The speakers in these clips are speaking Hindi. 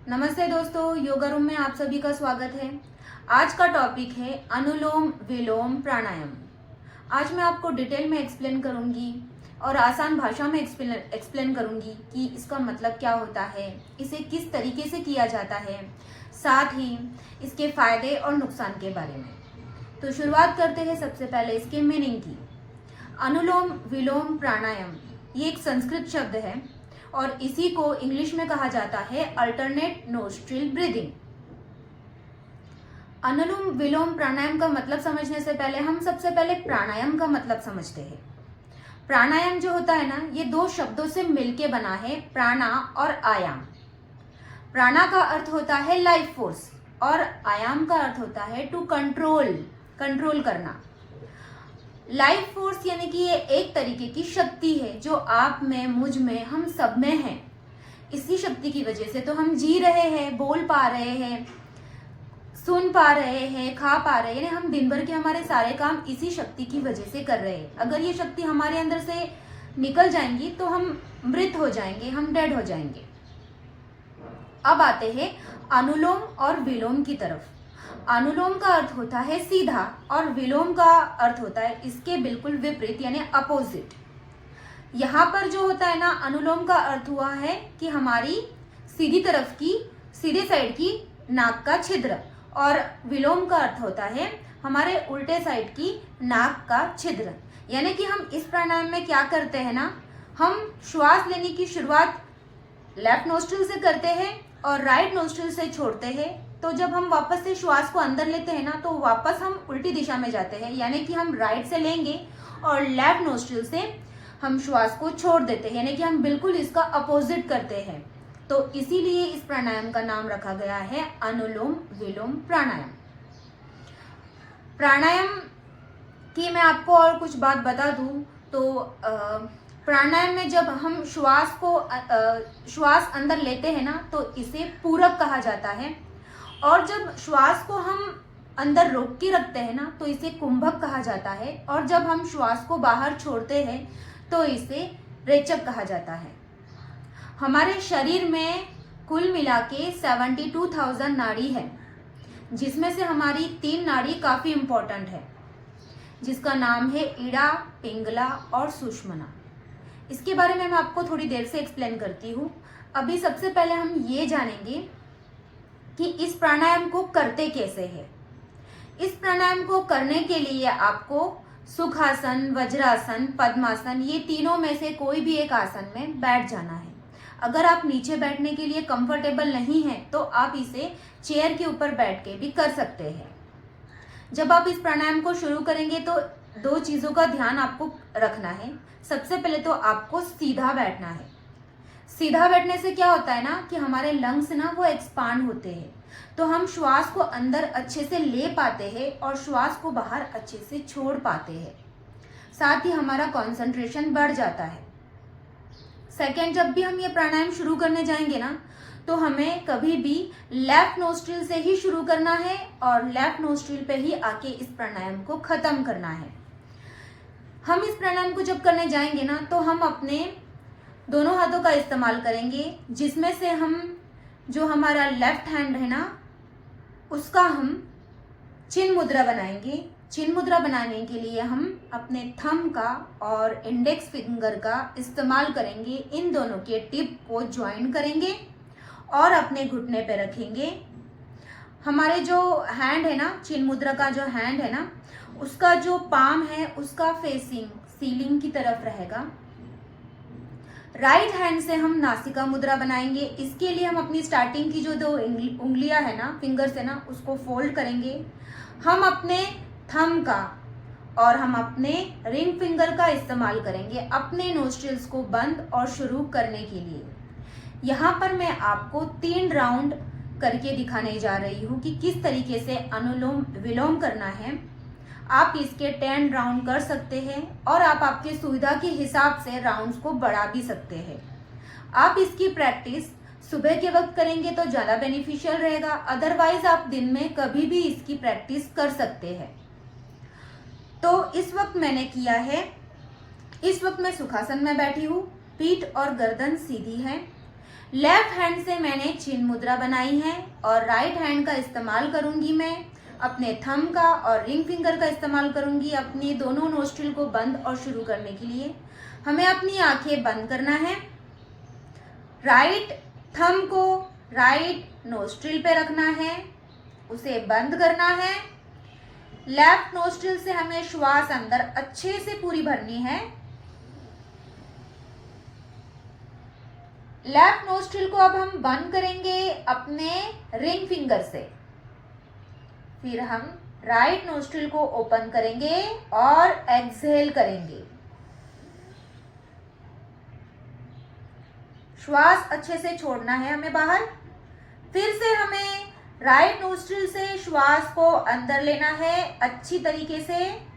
नमस्ते दोस्तों, योगा रूम में आप सभी का स्वागत है। आज का टॉपिक है अनुलोम विलोम प्राणायाम। आज मैं आपको डिटेल में एक्सप्लेन करूंगी और आसान भाषा में एक्सप्लेन करूंगी कि इसका मतलब क्या होता है, इसे किस तरीके से किया जाता है, साथ ही इसके फायदे और नुकसान के बारे में। तो शुरुआत करते हैं सबसे पहले इसके मीनिंग की। अनुलोम विलोम प्राणायाम ये एक संस्कृत शब्द है और इसी को इंग्लिश में कहा जाता है अल्टरनेट नोस्ट्रिल ब्रीदिंग। अनुलोम विलोम प्राणायाम का मतलब समझने से पहले हम सबसे पहले प्राणायाम का मतलब समझते हैं। प्राणायाम जो होता है ना, ये दो शब्दों से मिलके बना है, प्राणा और आयाम। प्राणा का अर्थ होता है लाइफ फोर्स और आयाम का अर्थ होता है टू कंट्रोल करना। लाइफ फोर्स यानी कि ये एक तरीके की शक्ति है जो आप में, मुझ में, हम सब में है। इसी शक्ति की वजह से तो हम जी रहे हैं, बोल पा रहे हैं, सुन पा रहे हैं, खा पा रहे हैं, यानी हम दिन भर के हमारे सारे काम इसी शक्ति की वजह से कर रहे हैं। अगर ये शक्ति हमारे अंदर से निकल जाएंगी तो हम मृत हो जाएंगे, हम डेड हो जाएंगे। अब आते हैं अनुलोम और विलोम की तरफ। अनुलोम का अर्थ होता है सीधा और विलोम का अर्थ होता है इसके बिल्कुल विपरीत यानी अपोजिट। यहाँ पर जो होता है ना, अनुलोम का अर्थ हुआ है कि हमारी सीधी साइड की नाक का छिद्र, और विलोम का अर्थ होता है हमारे उल्टे साइड की नाक का छिद्र। यानी कि हम इस प्राणायाम में क्या करते हैं ना, हम श्वास लेने की शुरुआत लेफ्ट नोस्ट्रिल से करते हैं और राइट नोस्ट्रिल से छोड़ते हैं। तो जब हम वापस से श्वास को अंदर लेते हैं ना, तो वापस हम उल्टी दिशा में जाते हैं, यानी कि हम राइट से लेंगे और लेफ्ट नोस्ट्रिल से हम श्वास को छोड़ देते हैं, यानी कि हम बिल्कुल इसका अपोजिट करते हैं। तो इसीलिए इस प्राणायाम का नाम रखा गया है अनुलोम विलोम प्राणायाम। प्राणायाम की मैं आपको और कुछ बात बता दूं तो प्राणायाम में जब हम श्वास अंदर लेते हैं ना, तो इसे पूरक कहा जाता है, और जब श्वास को हम अंदर रोक के रखते हैं ना, तो इसे कुंभक कहा जाता है, और जब हम श्वास को बाहर छोड़ते हैं तो इसे रेचक कहा जाता है। हमारे शरीर में कुल मिला के 72,000 नाड़ी है, जिसमें से हमारी 3 नाड़ी काफी इंपॉर्टेंट है, जिसका नाम है इड़ा, पिंगला और सुषुम्ना। इसके बारे में मैं आपको थोड़ी देर से एक्सप्लेन करती हूँ। अभी सबसे पहले हम ये जानेंगे कि इस प्राणायाम को करते कैसे हैं। इस प्राणायाम को करने के लिए आपको सुखासन, वज्रासन, पद्मासन, ये तीनों में से कोई भी एक आसन में बैठ जाना है। अगर आप नीचे बैठने के लिए कंफर्टेबल नहीं है तो आप इसे चेयर के ऊपर बैठ के भी कर सकते हैं। जब आप इस प्राणायाम को शुरू करेंगे तो 2 चीजों का ध्यान आपको रखना है। सबसे पहले तो आपको सीधा बैठना है। सीधा बैठने से क्या होता है ना कि हमारे लंग्स ना वो एक्सपांड होते हैं, तो हम श्वास को अंदर अच्छे से ले पाते हैं और श्वास को बाहर अच्छे से छोड़ पाते हैं। साथ ही हमारा कंसंट्रेशन बढ़ जाता है। सेकंड, जब भी हम ये प्राणायाम शुरू करने जाएंगे ना, तो हमें कभी भी लेफ्ट नोस्ट्रिल से ही शुरू करना है और लेफ्ट नोस्ट्रिल पे ही आके इस प्राणायाम को खत्म करना है। हम इस प्राणायाम को जब करने जाएंगे ना, तो हम अपने दोनों हाथों का इस्तेमाल करेंगे, जिसमें से हम जो हमारा लेफ्ट हैंड है ना, उसका हम चिन्ह मुद्रा बनाएंगे। चिन्ह मुद्रा बनाने के लिए हम अपने थंब का और इंडेक्स फिंगर का इस्तेमाल करेंगे। इन दोनों के टिप को ज्वाइन करेंगे और अपने घुटने पे रखेंगे। हमारे जो हैंड है ना, चिन्ह मुद्रा का जो हैंड है ना, उसका जो पाम है उसका फेसिंग सीलिंग की तरफ रहेगा। राइट हैंड से हम नासिका मुद्रा बनाएंगे। इसके लिए हम अपनी स्टार्टिंग की जो 2 उंगलियां है ना, फिंगर्स है ना, उसको फोल्ड करेंगे। हम अपने थंब का और हम अपने रिंग फिंगर का इस्तेमाल करेंगे अपने नोस्ट्रिल्स को बंद और शुरू करने के लिए। यहाँ पर मैं आपको 3 राउंड करके दिखाने जा रही हूँ कि किस तरीके से अनुलोम विलोम करना है। आप इसके 10 राउंड कर सकते हैं और आप आपके सुविधा के हिसाब से राउंड्स को बढ़ा भी सकते हैं। आप इसकी प्रैक्टिस सुबह के वक्त करेंगे तो ज़्यादा बेनिफिशियल रहेगा, अदरवाइज आप दिन में कभी भी इसकी प्रैक्टिस कर सकते हैं। तो इस वक्त मैंने किया है, इस वक्त मैं सुखासन में बैठी हूँ, पीठ और गर्दन सीधी है, लेफ्ट हैंड से मैंने चिन्ह मुद्रा बनाई है और राइट हैंड का इस्तेमाल करूंगी मैं अपने थंब का और रिंग फिंगर का इस्तेमाल करूंगी अपनी दोनों नोस्ट्रिल को बंद और शुरू करने के लिए। हमें अपनी आंखें बंद करना है, राइट थंब को राइट नोस्ट्रिल पे रखना है, उसे बंद करना है। लेफ्ट नोस्ट्रिल से हमें श्वास अंदर अच्छे से पूरी भरनी है। लेफ्ट नोस्ट्रिल को अब हम बंद करेंगे अपने रिंग फिंगर से। फिर हम राइट नोस्ट्रिल को ओपन करेंगे और एक्सहेल करेंगे। श्वास अच्छे से छोड़ना है हमें बाहर। फिर से हमें राइट नोस्ट्रिल से श्वास को अंदर लेना है अच्छी तरीके से।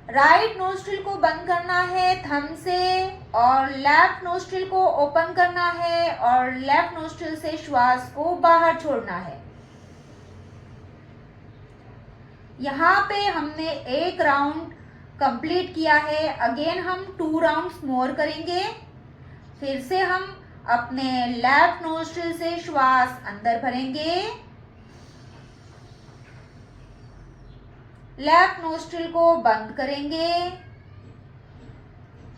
राइट नोस्ट्रिल को बंद करना है थंब से और लेफ्ट नोस्ट्रिल को ओपन करना है और लेफ्ट नोस्ट्रिल से श्वास को बाहर छोड़ना है। यहाँ पे हमने एक राउंड कंप्लीट किया है। अगेन हम 2 राउंड्स मोर करेंगे। फिर से हम अपने लेफ्ट नोस्ट्रिल से श्वास अंदर भरेंगे, लेफ्ट नोस्ट्रिल को बंद करेंगे,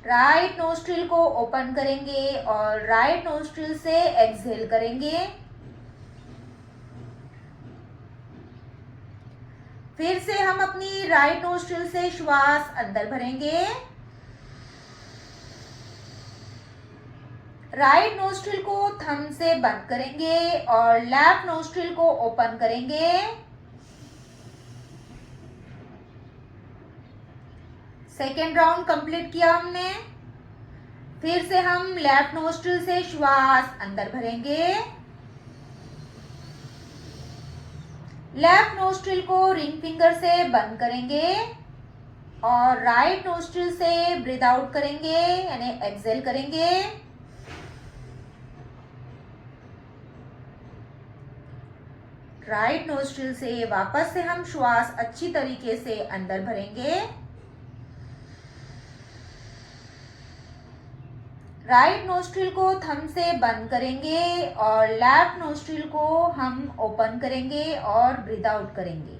राइट नोस्ट्रिल को ओपन करेंगे और राइट नोस्ट्रिल से एक्सहेल करेंगे। फिर से हम अपनी राइट नोस्ट्रिल से श्वास अंदर भरेंगे, राइट नोस्ट्रिल को थंब से बंद करेंगे और लेफ्ट नोस्ट्रिल को ओपन करेंगे। सेकेंड राउंड कंप्लीट किया हमने। फिर से हम लेफ्ट नोस्ट्रिल से श्वास अंदर भरेंगे, लेफ्ट नोस्ट्रिल को रिंग फिंगर से बंद करेंगे और राइट नोस्ट्रिल से ब्रीथ आउट करेंगे यानी एक्सहेल करेंगे। राइट नोस्ट्रिल से वापस से हम श्वास अच्छी तरीके से अंदर भरेंगे, राइट नोस्ट्रिल को थंब से बंद करेंगे और लेफ्ट नोस्ट्रिल को हम ओपन करेंगे और ब्रीथ आउट करेंगे।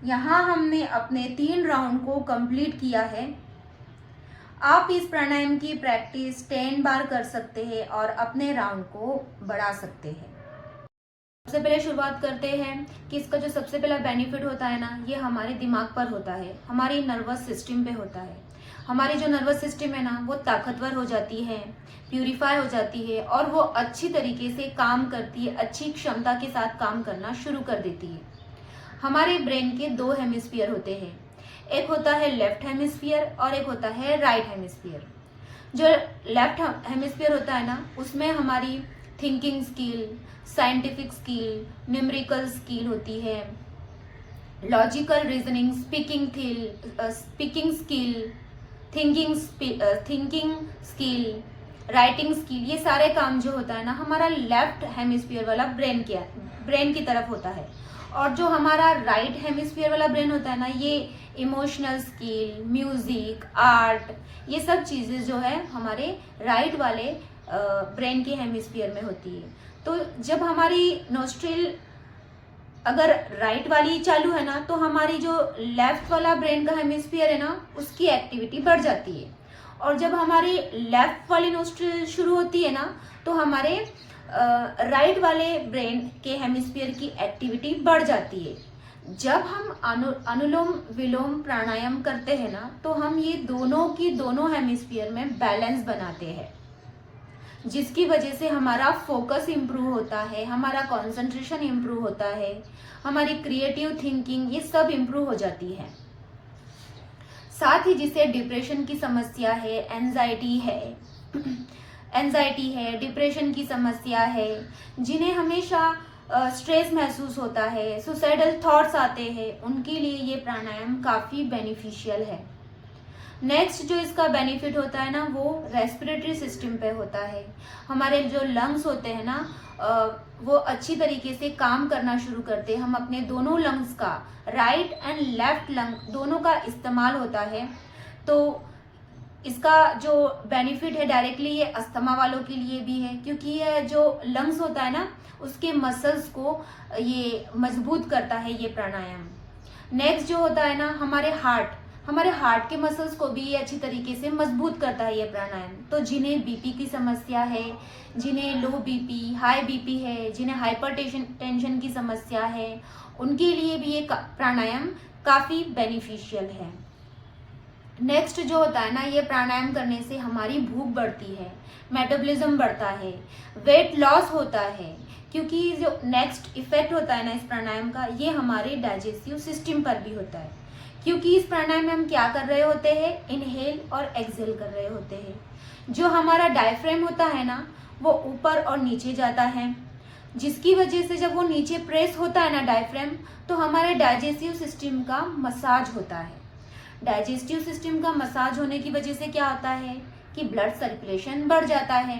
यहाँ हमने अपने 3 राउंड को कंप्लीट किया है। आप इस प्राणायाम की प्रैक्टिस 10 बार कर सकते हैं और अपने राउंड को बढ़ा सकते हैं। सबसे पहले शुरुआत करते हैं कि इसका जो सबसे पहला बेनिफिट होता है ना, ये हमारे दिमाग पर होता है, हमारी नर्वस सिस्टम पे होता है। हमारी जो नर्वस सिस्टम है ना, वो ताकतवर हो जाती है, प्यूरिफाई हो जाती है और वो अच्छी तरीके से काम करती है, अच्छी क्षमता के साथ काम करना शुरू कर देती है। हमारे ब्रेन के 2 हेमिस्फीयर होते हैं, एक होता है लेफ्ट हेमिस्फीयर और एक होता है राइट हेमिस्फीयर। जो लेफ्ट हेमिस्फीयर होता है ना, उसमें हमारी thinking skill, scientific skill, numerical skill होती है, logical reasoning, speaking skill, thinking skill, writing skill, ये सारे काम जो होता है ना, हमारा लेफ्ट हेमिस्फीयर वाला ब्रेन की तरफ होता है। और जो हमारा राइट हेमिस्फीयर वाला ब्रेन होता है ना, ये इमोशनल स्किल, म्यूजिक, आर्ट, ये सब चीज़ें जो है हमारे राइट वाले ब्रेन के हेमिस्फीयर में होती है। तो जब हमारी नोस्ट्रिल अगर राइट वाली चालू है ना, तो हमारी जो लेफ्ट वाला ब्रेन का हेमिस्फीयर है ना, उसकी एक्टिविटी बढ़ जाती है। और जब हमारी लेफ्ट वाली नोस्ट्रिल शुरू होती है ना, तो हमारे राइट वाले ब्रेन के हेमिस्फीयर की एक्टिविटी बढ़ जाती है। जब हम अनुलोम विलोम प्राणायाम करते हैं ना, तो हम ये दोनों हेमिस्फीयर में बैलेंस बनाते हैं, जिसकी वजह से हमारा फोकस इम्प्रूव होता है, हमारा कंसंट्रेशन इम्प्रूव होता है, हमारी क्रिएटिव थिंकिंग ये सब इम्प्रूव हो जाती है। साथ ही जिसे डिप्रेशन की समस्या है, एंजाइटी है, डिप्रेशन की समस्या है, जिन्हें हमेशा स्ट्रेस महसूस होता है, सुसाइडल थॉट्स आते हैं, उनके लिए ये प्राणायाम काफ़ी बेनिफिशियल है। नेक्स्ट जो इसका बेनिफिट होता है ना वो रेस्पिरेटरी सिस्टम पे होता है। हमारे जो लंग्स होते हैं ना वो अच्छी तरीके से काम करना शुरू करते हैं। हम अपने दोनों लंग्स का, राइट एंड लेफ्ट लंग दोनों का इस्तेमाल होता है। तो इसका जो बेनिफिट है डायरेक्टली ये अस्थमा वालों के लिए भी है, क्योंकि ये जो लंग्स होता है ना उसके मसल्स को ये मजबूत करता है ये प्राणायाम। नेक्स्ट जो होता है ना हमारे हार्ट के मसल्स को भी ये अच्छी तरीके से मजबूत करता है ये प्राणायाम। तो जिन्हें बीपी की समस्या है, जिन्हें लो बीपी, हाई बीपी है, जिन्हें हाइपर टेंशन की समस्या है, उनके लिए भी ये प्राणायाम काफ़ी बेनिफिशियल है। नेक्स्ट जो होता है ना ये प्राणायाम करने से हमारी भूख बढ़ती है, मेटाबॉलिज्म बढ़ता है, वेट लॉस होता है, क्योंकि जो नेक्स्ट इफेक्ट होता है ना इस प्राणायाम का ये हमारे डाइजेस्टिव सिस्टम पर भी होता है। क्योंकि इस प्राणायाम में हम क्या कर रहे होते हैं, इनहेल और एक्सहेल कर रहे होते हैं। जो हमारा डायफ्राम होता है ना वो ऊपर और नीचे जाता है, जिसकी वजह से जब वो नीचे प्रेस होता है ना डायफ्राम, तो हमारे डाइजेस्टिव सिस्टम का मसाज होता है। डाइजेस्टिव सिस्टम का मसाज होने की वजह से क्या होता है कि ब्लड सर्कुलेशन बढ़ जाता है,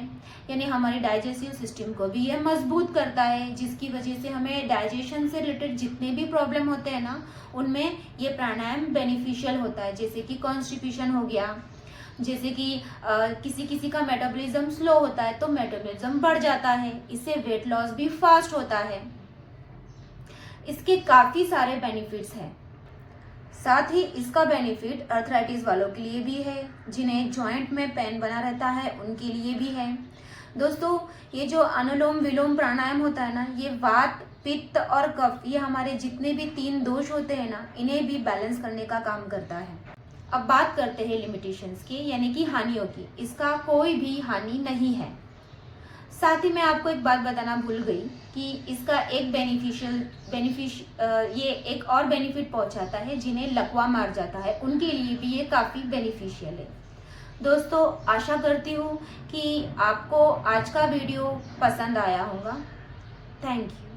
यानी हमारे डाइजेस्टिव सिस्टम को भी ये मजबूत करता है, जिसकी वजह से हमें डाइजेशन से रिलेटेड जितने भी प्रॉब्लम होते हैं ना उनमें ये प्राणायाम बेनिफिशियल होता है। जैसे कि कॉन्स्टिपेशन हो गया, जैसे कि किसी किसी का मेटाबॉलिज्म स्लो होता है तो मेटाबॉलिज्म बढ़ जाता है, इससे वेट लॉस भी फास्ट होता है। इसके काफ़ी सारे बेनिफिट्स हैं। साथ ही इसका बेनिफिट अर्थराइटिस वालों के लिए भी है, जिन्हें जॉइंट में पेन बना रहता है उनके लिए भी है। दोस्तों ये जो अनुलोम विलोम प्राणायाम होता है ना ये वात, पित्त और कफ, ये हमारे जितने भी 3 दोष होते हैं ना इन्हें भी बैलेंस करने का काम करता है। अब बात करते हैं लिमिटेशंस की, यानी कि हानियों की। इसका कोई भी हानि नहीं है। साथ ही मैं आपको एक बात बताना भूल गई कि इसका एक ये एक और बेनिफिट पहुंचाता है, जिन्हें लकवा मार जाता है उनके लिए भी ये काफ़ी बेनिफिशियल है। दोस्तों आशा करती हूँ कि आपको आज का वीडियो पसंद आया होगा। Thank you.